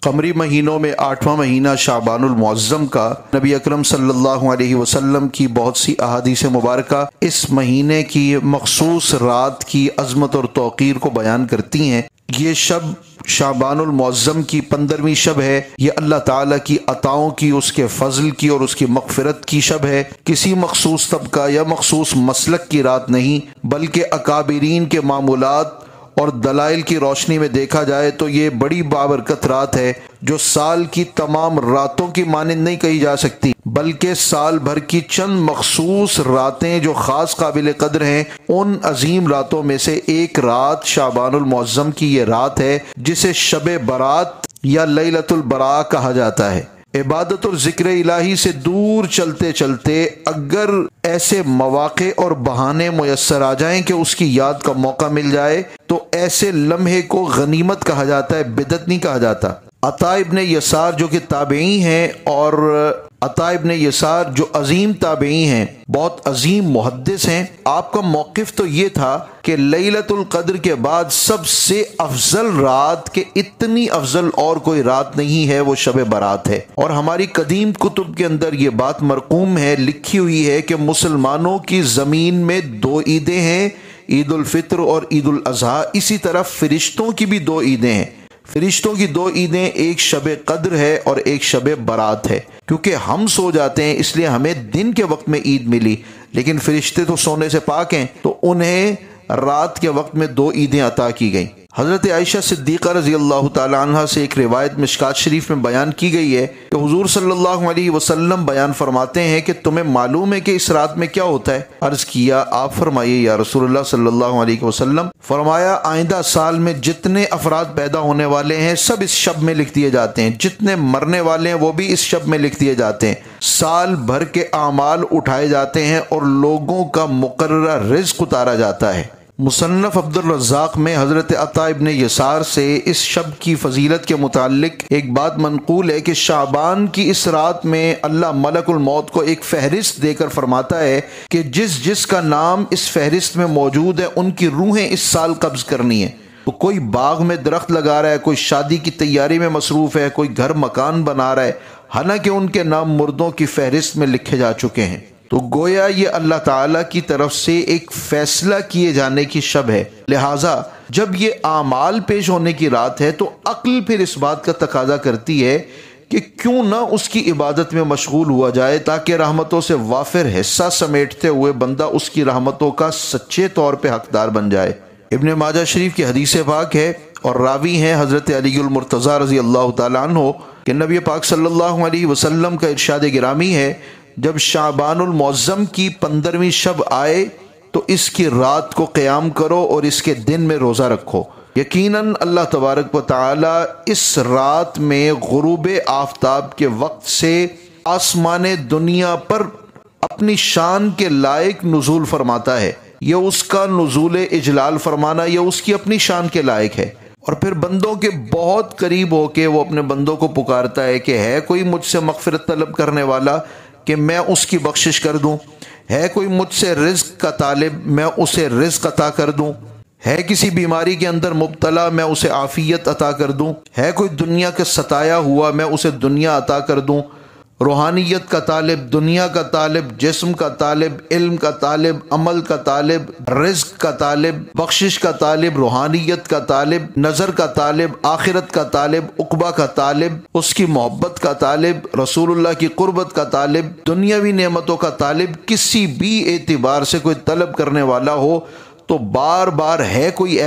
قمری مہینوں میں 8واں مہینہ شعبان المعظم کا نبی اکرم صلی اللہ علیہ وسلم کی بہت سی احادیث مبارکہ اس مہینے کی مخصوص رات کی عظمت اور توقیر کو بیان کرتی ہیں۔ یہ شب شعبان المعظم کی 15ویں شب ہے۔ یہ اللہ تعالیٰ کی عطاؤں کی، اس کے فضل کی اور اس کی مغفرت کی شب ہے۔ کسی مخصوص طبقہ یا مخصوص مسلک کی رات نہیں، بلکہ اکابرین کے معمولات اور دلائل کی روشنی میں دیکھا جائے تو یہ بڑی بابرکت رات ہے، جو سال کی تمام راتوں کی مانند نہیں کہی جا سکتی، بلکہ سال بھر کی چند مخصوص راتیں جو خاص قابل قدر ہیں، ان عظیم راتوں میں سے ایک رات شعبان المعظم کی یہ رات ہے، جسے شب برات یا لیلۃ البراء کہا جاتا ہے۔ عبادت اور ذکر الہی سے دور چلتے چلتے اگر ایسے مواقع اور بہانے میسر آ جائیں کہ اس کی یاد کا موقع مل جائے تو ایسے لمحے کو غنیمت کہا جاتا ہے، بدعت نہیں کہا جاتا۔ عطا ابن یسار جو کہ تابعی ہیں، اور عطا ابن یسار جو عظیم تابعی ہیں، بہت عظیم محدث ہیں، آپ کا موقف تو یہ تھا کہ لیلۃ القدر کے بعد سب سے افضل رات کہ اتنی افضل اور کوئی رات نہیں ہے، وہ شب برات ہے۔ اور ہماری قدیم کتب کے اندر یہ بات مرقوم ہے، لکھی ہوئی ہے کہ مسلمانوں کی زمین میں 2 عیدیں ہیں، عید الفطر اور عید الاضحیٰ۔ اسی طرح فرشتوں کی بھی 2 عیدیں ہیں۔ فرشتوں کی 2 عیدیں، ایک شب قدر ہے اور ایک شب برات ہے۔ کیونکہ ہم سو جاتے ہیں اس لیے ہمیں دن کے وقت میں عید ملی، لیکن فرشتے تو سونے سے پاک ہیں، تو انہیں رات کے وقت میں 2 عیدیں عطا کی گئیں۔ حضرت عائشہ صدیقہ رضی اللہ تعالی عنہ سے ایک روایت مشکات شریف میں بیان کی گئی ہے کہ حضور صلی اللہ علیہ وسلم بیان فرماتے ہیں کہ تمہیں معلوم ہے کہ اس رات میں کیا ہوتا ہے؟ عرض کیا، آپ فرمائیے یا رسول اللہ صلی اللہ علیہ وسلم۔ فرمایا، آئندہ سال میں جتنے افراد پیدا ہونے والے ہیں سب اس شب میں لکھ دیے جاتے ہیں، جتنے مرنے والے ہیں وہ بھی اس شب میں لکھ دیے جاتے ہیں، سال بھر کے اعمال اٹھائے جاتے ہیں اور لوگوں کا مقررہ رزق اتارا جاتا ہے۔ مصنف عبد الرزاق میں حضرت عطا ابن یسار سے اس شب کی فضیلت کے متعلق ایک بات منقول ہے کہ شعبان کی اس رات میں اللہ ملک الموت کو ایک فہرست دے کر فرماتا ہے کہ جس جس کا نام اس فہرست میں موجود ہے ان کی روحیں اس سال قبض کرنی ہے۔ تو کوئی باغ میں درخت لگا رہا ہے، کوئی شادی کی تیاری میں مصروف ہے، کوئی گھر مکان بنا رہا ہے، حالانکہ ان کے نام مردوں کی فہرست میں لکھے جا چکے ہیں۔ تو گویا یہ اللہ تعالیٰ کی طرف سے ایک فیصلہ کیے جانے کی شب ہے، لہٰذا جب یہ اعمال پیش ہونے کی رات ہے تو عقل پھر اس بات کا تقاضا کرتی ہے کہ کیوں نہ اس کی عبادت میں مشغول ہوا جائے، تاکہ رحمتوں سے وافر حصہ سمیٹتے ہوئے بندہ اس کی رحمتوں کا سچے طور پہ حقدار بن جائے۔ ابن ماجہ شریف کی حدیث پاک ہے اور راوی ہیں حضرت علی المرتضیٰ رضی اللہ تعالیٰ عنہ کہ نبی پاک صلی اللہ علیہ وسلم کا ارشاد گرامی ہے، جب شعبان المعظم کی 15ویں شب آئے تو اس کی رات کو قیام کرو اور اس کے دن میں روزہ رکھو۔ یقیناً اللہ تبارک و تعالی اس رات میں غروب آفتاب کے وقت سے آسمان دنیا پر اپنی شان کے لائق نزول فرماتا ہے۔ یہ اس کا نزول اجلال فرمانا یہ اس کی اپنی شان کے لائق ہے، اور پھر بندوں کے بہت قریب ہو کے وہ اپنے بندوں کو پکارتا ہے کہ ہے کوئی مجھ سے مغفرت طلب کرنے والا کہ میں اس کی بخشش کر دوں، ہے کوئی مجھ سے رزق کا طالب میں اسے رزق عطا کر دوں، ہے کسی بیماری کے اندر مبتلا میں اسے عافیت عطا کر دوں، ہے کوئی دنیا کا ستایا ہوا میں اسے دنیا عطا کر دوں۔ روحانیت کا طالب، دنیا کا طالب، جسم کا طالب، علم کا طالب، عمل کا طالب، رزق کا طالب، بخشش کا طالب، روحانیت کا طالب، نظر کا طالب، آخرت کا طالب، عقبہ کا طالب، اس کی محبت کا طالب، رسول اللہ کی قربت کا طالب، دنیاوی نعمتوں کا طالب، کسی بھی اعتبار سے کوئی طلب کرنے والا ہو تو بار بار ہے کوئی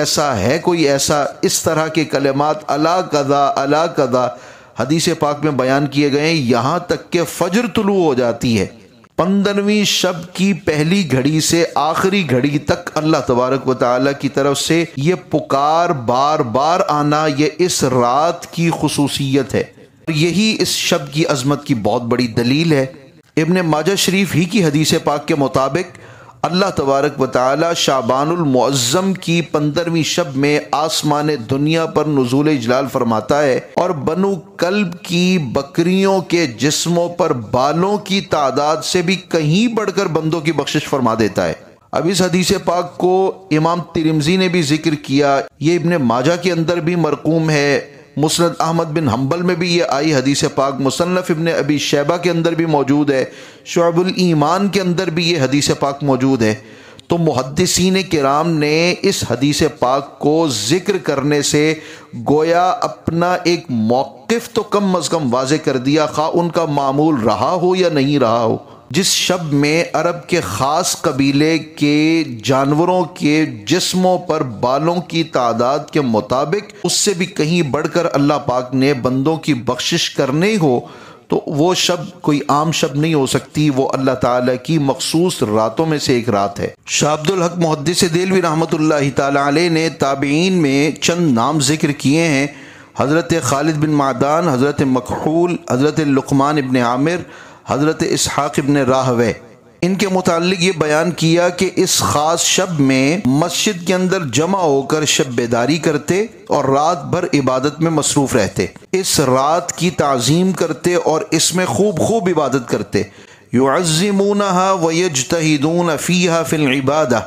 ایسا اس طرح کے کلمات الا قضا الا قضا حدیث پاک میں بیان کیے گئے ہیں، یہاں تک کہ فجر طلوع ہو جاتی ہے۔ 15ویں شب کی پہلی گھڑی سے آخری گھڑی تک اللہ تبارک و تعالی کی طرف سے یہ پکار بار بار آنا، یہ اس رات کی خصوصیت ہے، یہی اس شب کی عظمت کی بہت بڑی دلیل ہے۔ ابن ماجہ شریف ہی کی حدیث پاک کے مطابق اللہ تبارک و تعالی شعبان المعظم کی 15ویں شب میں آسمان دنیا پر نزول اجلال فرماتا ہے، اور بنو کلب کی بکریوں کے جسموں پر بالوں کی تعداد سے بھی کہیں بڑھ کر بندوں کی بخشش فرما دیتا ہے۔ اب اس حدیث پاک کو امام ترمذی نے بھی ذکر کیا، یہ ابن ماجہ کے اندر بھی مرقوم ہے، مسند احمد بن حنبل میں بھی یہ آئی حدیث پاک، مصنف ابن ابی شیبہ کے اندر بھی موجود ہے، شعب الایمان کے اندر بھی یہ حدیث پاک موجود ہے۔ تو محدثین کرام نے اس حدیث پاک کو ذکر کرنے سے گویا اپنا ایک موقف تو کم از کم واضح کر دیا، خواہ ان کا معمول رہا ہو یا نہیں رہا ہو۔ جس شب میں عرب کے خاص قبیلے کے جانوروں کے جسموں پر بالوں کی تعداد کے مطابق اس سے بھی کہیں بڑھ کر اللہ پاک نے بندوں کی بخشش کرنی ہو، تو وہ شب کوئی عام شب نہیں ہو سکتی، وہ اللہ تعالیٰ کی مخصوص راتوں میں سے ایک رات ہے۔ شاہ عبد الحق محدث دہلوی رحمۃ اللہ تعالیٰ علیہ نے تابعین میں چند نام ذکر کیے ہیں، حضرت خالد بن معدان، حضرت مکحول، حضرت لقمان ابن عامر، حضرت اسحاق ابن راہوے۔ ان کے متعلق یہ بیان کیا کہ اس خاص شب میں مسجد کے اندر جمع ہو کر شب بیداری کرتے اور رات بھر عبادت میں مصروف رہتے، اس رات کی تعظیم کرتے اور اس میں خوب عبادت کرتے، یعظمونها ویجتہدون فیہا فی العبادہ،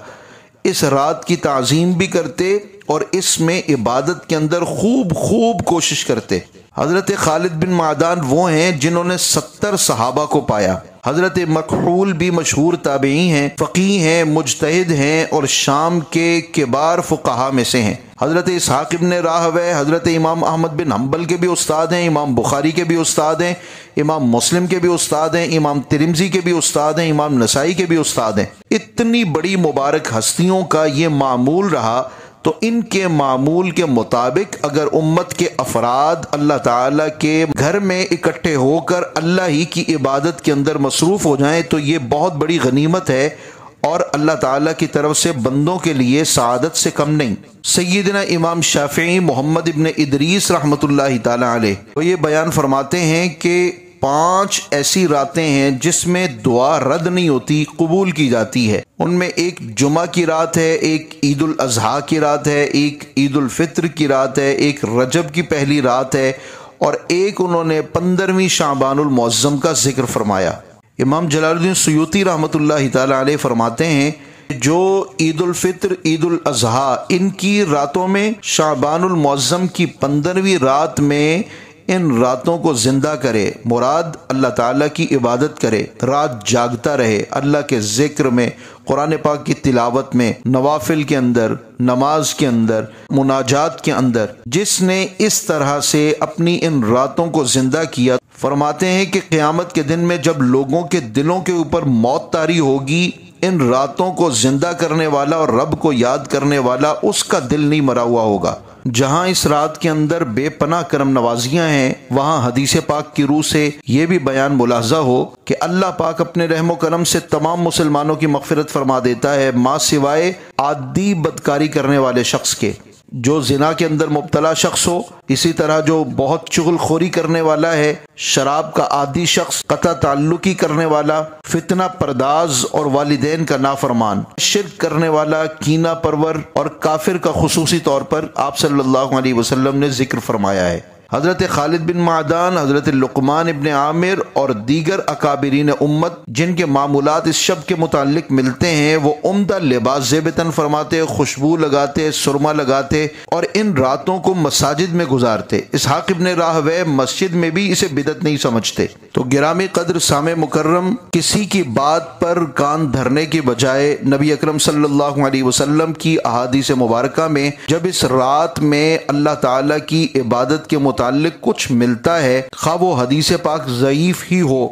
اس رات کی تعظیم بھی کرتے اور اس میں عبادت کے اندر خوب کوشش کرتے۔ حضرت خالد بن معدان وہ ہیں جنہوں نے 70 صحابہ کو پایا۔ حضرت مکحول بھی مشہور تابعی ہیں، فقیہ ہیں، مجتہد ہیں اور شام کے کبار فقہا میں سے ہیں۔ حضرت اسحاق ابن راہوے حضرت امام احمد بن حنبل کے بھی استاد ہیں، امام بخاری کے بھی استاد ہیں، امام مسلم کے بھی استاد ہیں، امام ترمذی کے بھی استاد ہیں، امام نسائی کے بھی استاد ہیں۔ اتنی بڑی مبارک ہستیوں کا یہ معمول رہا، تو ان کے معمول کے مطابق اگر امت کے افراد اللہ تعالیٰ کے گھر میں اکٹھے ہو کر اللہ ہی کی عبادت کے اندر مصروف ہو جائیں تو یہ بہت بڑی غنیمت ہے اور اللہ تعالیٰ کی طرف سے بندوں کے لیے سعادت سے کم نہیں۔ سیدنا امام شافعی محمد ابن ادریس رحمۃ اللہ تعالیٰ علیہ وہ یہ بیان فرماتے ہیں کہ 5 ایسی راتیں ہیں جس میں دعا رد نہیں ہوتی، قبول کی جاتی ہے۔ ان میں ایک جمعہ کی رات ہے، ایک عید الاضحیٰ کی رات ہے، ایک عید الفطر کی رات ہے، ایک رجب کی پہلی رات ہے اور ایک انہوں نے 15ویں شعبان المعظم کا ذکر فرمایا۔ امام جلال الدین سیوطی رحمۃ اللہ تعالیٰ علیہ فرماتے ہیں جو عید الفطر، عید الاضحیٰ ان کی راتوں میں شعبان المعظم کی 15ویں رات میں ان راتوں کو زندہ کرے، مراد اللہ تعالیٰ کی عبادت کرے، رات جاگتا رہے، اللہ کے ذکر میں، قرآن پاک کی تلاوت میں، نوافل کے اندر، نماز کے اندر، مناجات کے اندر۔ جس نے اس طرح سے اپنی ان راتوں کو زندہ کیا، فرماتے ہیں کہ قیامت کے دن میں جب لوگوں کے دلوں کے اوپر موت طاری ہوگی، ان راتوں کو زندہ کرنے والا اور رب کو یاد کرنے والا اس کا دل نہیں مرا ہوا ہوگا۔ جہاں اس رات کے اندر بے پناہ کرم نوازیاں ہیں، وہاں حدیث پاک کی روح سے یہ بھی بیان ملاحظہ ہو کہ اللہ پاک اپنے رحم و کرم سے تمام مسلمانوں کی مغفرت فرما دیتا ہے، ماں سوائے عادی بدکاری کرنے والے شخص کے۔ جو زنا کے اندر مبتلا شخص ہو، اسی طرح جو بہت چغل خوری کرنے والا ہے، شراب کا عادی شخص، قطع تعلقی کرنے والا، فتنہ پرداز اور والدین کا نافرمان، شرک کرنے والا، کینہ پرور اور کافر کا خصوصی طور پر آپ صلی اللہ علیہ وسلم نے ذکر فرمایا ہے۔ حضرت خالد بن معدان، حضرت لقمان ابن عامر اور دیگر اکابرین امت جن کے معمولات اس شب کے متعلق ملتے ہیں، وہ عمدہ لباس زیبتن فرماتے، خوشبو لگاتے، سرما لگاتے اور ان راتوں کو مساجد میں گزارتے۔ اسحاق ابن راہوے مسجد میں بھی اسے بدعت نہیں سمجھتے۔ تو گرامی قدر سامع مکرم، کسی کی بات پر کان دھرنے کے بجائے نبی اکرم صلی اللہ علیہ وسلم کی احادیث مبارکہ میں جب اس رات میں اللہ تعالیٰ کی عبادت کے متعلق کچھ ملتا ہے، خواہ وہ حدیث پاک ضعیف ہی ہو،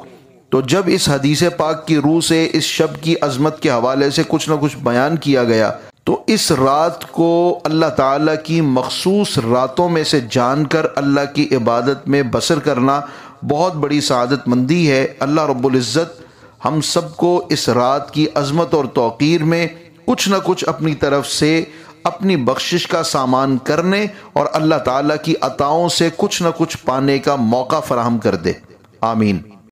تو جب اس حدیث پاک کی روح سے اس شب کی عظمت کے حوالے سے کچھ نہ کچھ بیان کیا گیا، تو اس رات کو اللہ تعالیٰ کی مخصوص راتوں میں سے جان کر اللہ کی عبادت میں بسر کرنا بہت بڑی سعادت مندی ہے۔ اللہ رب العزت ہم سب کو اس رات کی عظمت اور توقیر میں کچھ نہ کچھ اپنی طرف سے اپنی بخشش کا سامان کرنے اور اللہ تعالیٰ کی عطاؤں سے کچھ نہ کچھ پانے کا موقع فراہم کر دے۔ آمین۔